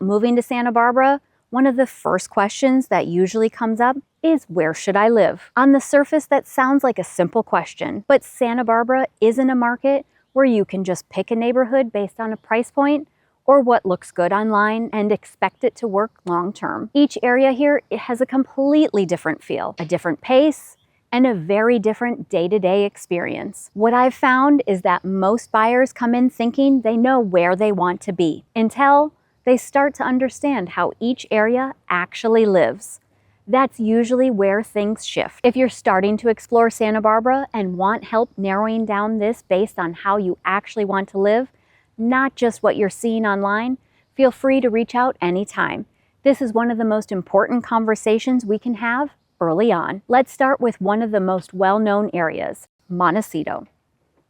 moving to Santa Barbara, one of the first questions that usually comes up is, where should I live? On the surface, that sounds like a simple question, but Santa Barbara isn't a market where you can just pick a neighborhood based on a price point or what looks good online and expect it to work long term. Each area here, it has a completely different feel, a different pace, and a very different day-to-day experience. What I've found is that most buyers come in thinking they know where they want to be until they start to understand how each area actually lives. That's usually where things shift. If you're starting to explore Santa Barbara and want help narrowing down this based on how you actually want to live, not just what you're seeing online, feel free to reach out anytime. This is one of the most important conversations we can have early on. Let's start with one of the most well-known areas, Montecito.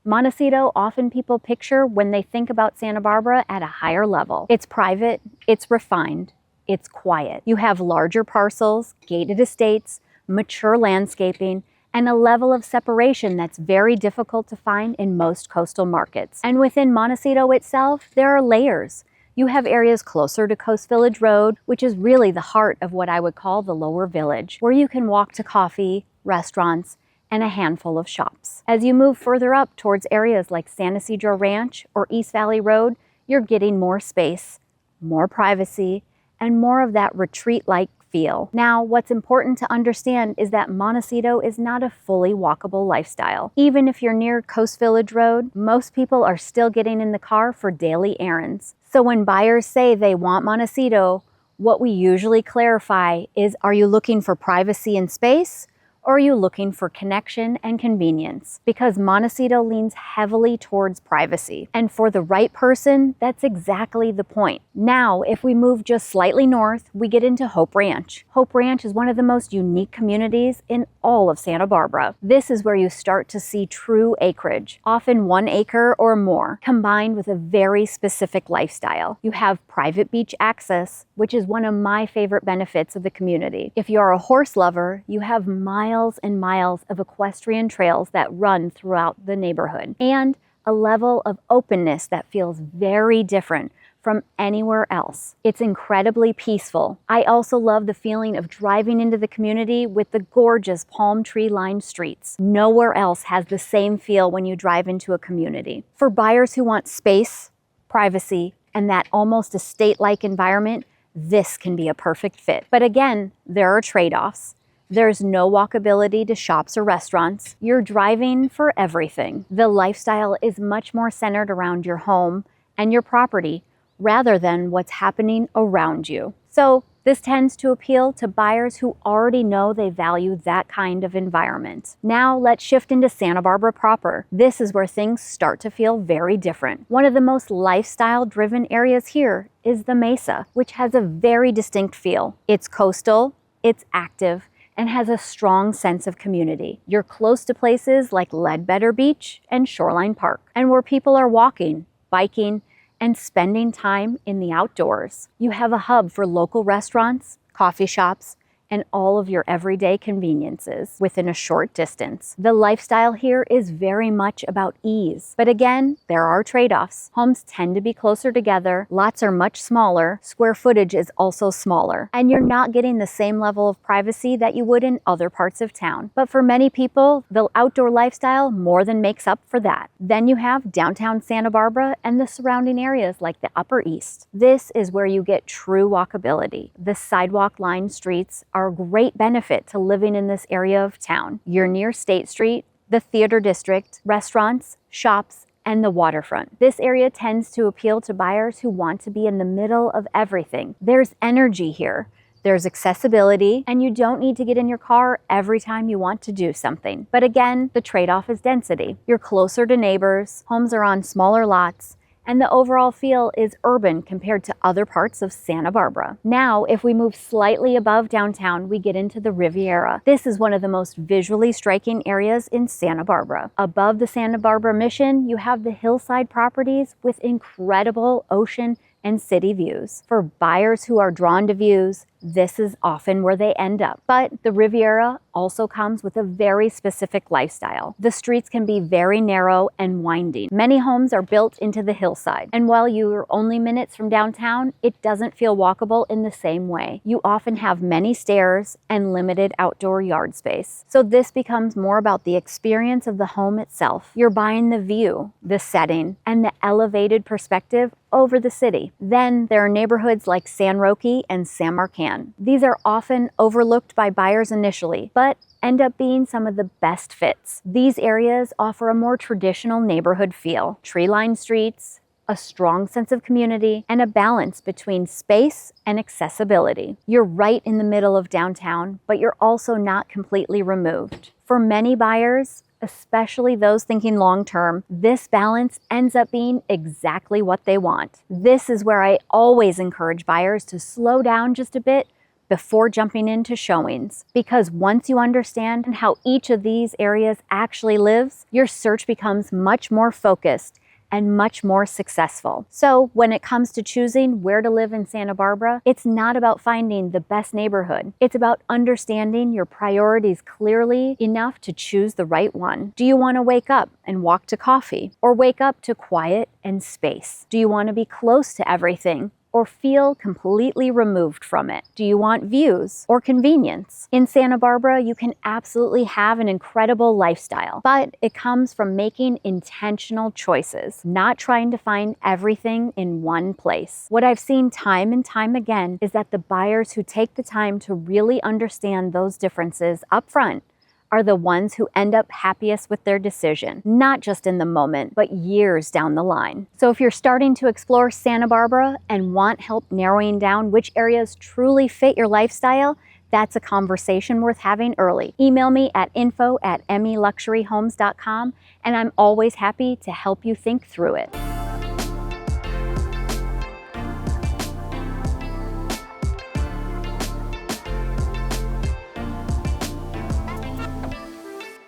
Montecito, often people picture when they think about Santa Barbara at a higher level. It's private, it's refined, it's quiet. You have larger parcels, gated estates, mature landscaping, and a level of separation that's very difficult to find in most coastal markets. And within Montecito itself, there are layers. You have areas closer to Coast Village Road, which is really the heart of what I would call the lower village, where you can walk to coffee, restaurants, and a handful of shops. As you move further up towards areas like San Ysidro Ranch or East Valley Road, you're getting more space, more privacy, and more of that retreat-like feel. Now, what's important to understand is that Montecito is not a fully walkable lifestyle. Even if you're near Coast Village Road, most people are still getting in the car for daily errands. So when buyers say they want Montecito, what we usually clarify is, are you looking for privacy and space? Or are you looking for connection and convenience? Because Montecito leans heavily towards privacy. And for the right person, that's exactly the point. Now, if we move just slightly north, we get into Hope Ranch. Hope Ranch is one of the most unique communities in all of Santa Barbara. This is where you start to see true acreage, often 1 acre or more, combined with a very specific lifestyle. You have private beach access, which is one of my favorite benefits of the community. If you're a horse lover, you have miles and miles of equestrian trails that run throughout the neighborhood, and a level of openness that feels very different from anywhere else. It's incredibly peaceful. I also love the feeling of driving into the community with the gorgeous palm tree lined streets. Nowhere else has the same feel when you drive into a community. For buyers who want space, privacy, and that almost estate-like environment, this can be a perfect fit. But again, there are trade-offs. There's no walkability to shops or restaurants. You're driving for everything. The lifestyle is much more centered around your home and your property rather than what's happening around you. So this tends to appeal to buyers who already know they value that kind of environment. Now let's shift into Santa Barbara proper. This is where things start to feel very different. One of the most lifestyle-driven areas here is the Mesa, which has a very distinct feel. It's coastal, it's active, and has a strong sense of community. You're close to places like Leadbetter Beach and Shoreline Park, and where people are walking, biking, and spending time in the outdoors. You have a hub for local restaurants, coffee shops, and all of your everyday conveniences within a short distance. The lifestyle here is very much about ease. But again, there are trade-offs. Homes tend to be closer together, lots are much smaller, square footage is also smaller, and you're not getting the same level of privacy that you would in other parts of town. But for many people, the outdoor lifestyle more than makes up for that. Then you have downtown Santa Barbara and the surrounding areas like the Upper East. This is where you get true walkability. The sidewalk-lined streets are a great benefit to living in this area of town. You're near State Street, the theater district, restaurants, shops, and the waterfront. This area tends to appeal to buyers who want to be in the middle of everything. There's energy here. There's accessibility, and you don't need to get in your car every time you want to do something. But again, the trade-off is density. You're closer to neighbors, homes are on smaller lots, and the overall feel is urban compared to other parts of Santa Barbara. Now, if we move slightly above downtown, we get into the Riviera. This is one of the most visually striking areas in Santa Barbara. Above the Santa Barbara Mission, you have the hillside properties with incredible ocean and city views. For buyers who are drawn to views, this is often where they end up. But the Riviera also comes with a very specific lifestyle. The streets can be very narrow and winding. Many homes are built into the hillside, and while you're only minutes from downtown, it doesn't feel walkable in the same way. You often have many stairs and limited outdoor yard space. So this becomes more about the experience of the home itself. You're buying the view, the setting, and the elevated perspective over the city. Then there are neighborhoods like San Roque and Samarkand. These are often overlooked by buyers initially, but end up being some of the best fits. These areas offer a more traditional neighborhood feel, tree-lined streets, a strong sense of community, and a balance between space and accessibility. You're right in the middle of downtown, but you're also not completely removed. For many buyers, especially those thinking long-term, this balance ends up being exactly what they want. This is where I always encourage buyers to slow down just a bit before jumping into showings. Because once you understand how each of these areas actually lives, your search becomes much more focused and much more successful. So when it comes to choosing where to live in Santa Barbara, it's not about finding the best neighborhood. It's about understanding your priorities clearly enough to choose the right one. Do you want to wake up and walk to coffee, or wake up to quiet and space? Do you want to be close to everything, or feel completely removed from it? Do you want views or convenience? In Santa Barbara, you can absolutely have an incredible lifestyle, but it comes from making intentional choices, not trying to find everything in one place. What I've seen time and time again is that the buyers who take the time to really understand those differences up front are the ones who end up happiest with their decision, not just in the moment, but years down the line. So if you're starting to explore Santa Barbara and want help narrowing down which areas truly fit your lifestyle, that's a conversation worth having early. Email me at info@meluxuryhomes.com, and I'm always happy to help you think through it.